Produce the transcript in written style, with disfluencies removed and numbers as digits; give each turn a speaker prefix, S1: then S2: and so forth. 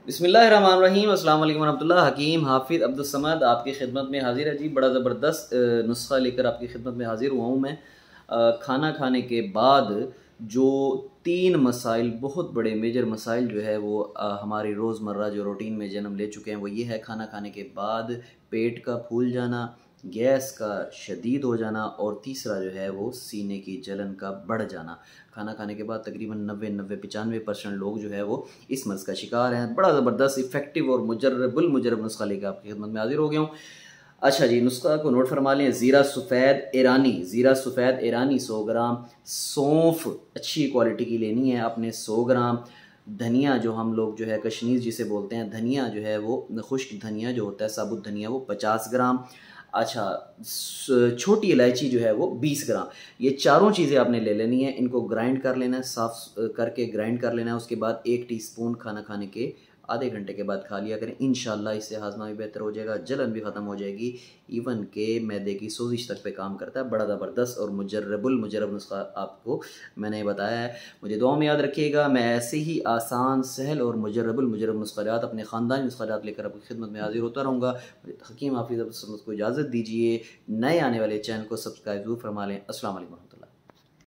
S1: बिस्मिल्लाहिर्रहमानिर्रहीम अस्सलाम वालेकुम रहमतुल्लाह। हकीम हाफिज़ अब्दुल समद आपकी खिदमत में हाजिर है जी। बड़ा ज़बरदस्त नुस्खा लेकर आपकी खिदमत में हाजिर हुआ हूँ मैं। खाना खाने के बाद जो 3 मसाइल, बहुत बड़े मेजर मसाइल जो है वो हमारी रोज़मर्रा जो रूटीन में जन्म ले चुके हैं, वो ये है खाना खाने के बाद पेट का फूल जाना, गैस का शदीद हो जाना, और तीसरा जो है वो सीने की जलन का बढ़ जाना। खाना खाने के बाद तकरीबन 90-95% लोग जो है वो इस मर्ज़ का शिकार हैं। बड़ा ज़बरदस्त इफ़ेक्टिव और मुजर्रब नुस्खा लेकर आपकी खिदमत में हाजिर हो गया हूँ। अच्छा जी, नुस्खा को नोट फरमा लें। ज़ीरा सफ़ेद ईरानी 100 ग्राम, सौंफ अच्छी क्वालिटी की लेनी है आपने 100 ग्राम, धनिया जो हम लोग जो है कशनीज़ जिसे बोलते हैं, धनिया जो है वो खुश्क धनिया जो होता है, साबुत धनिया, वो 50 ग्राम। अच्छा, छोटी इलायची जो है वो 20 ग्राम। ये चारों चीज़ें आपने ले लेनी है, इनको ग्राइंड कर लेना है, साफ़ करके ग्राइंड कर लेना है। उसके बाद 1 टीस्पून खाना खाने के आधे घंटे के बाद खा लिया करें। इंशाल्लाह इससे हाजमा भी बेहतर हो जाएगा, जलन भी ख़त्म हो जाएगी, इवन के मैदे की सोजिश तक पे काम करता है। बड़ा ज़बरदस्त और मुजर्रब नुस्खा आपको मैंने बताया है। मुझे दुआ में याद रखिएगा। मैं ऐसे ही आसान, सहल और मुजर्रब नुस्ख़ात अपने ख़ानदानी नुस्ख़ात लेकर आपकी खिदमत में हाजिर होता रहूँगा। हकीम हाफिज़ अब्दुल समद को इजाज़त दीजिए। नए आने वाले चैनल को सब्सक्राइब ज़रूर फरमा लें। अस्सलाम वालेकुम।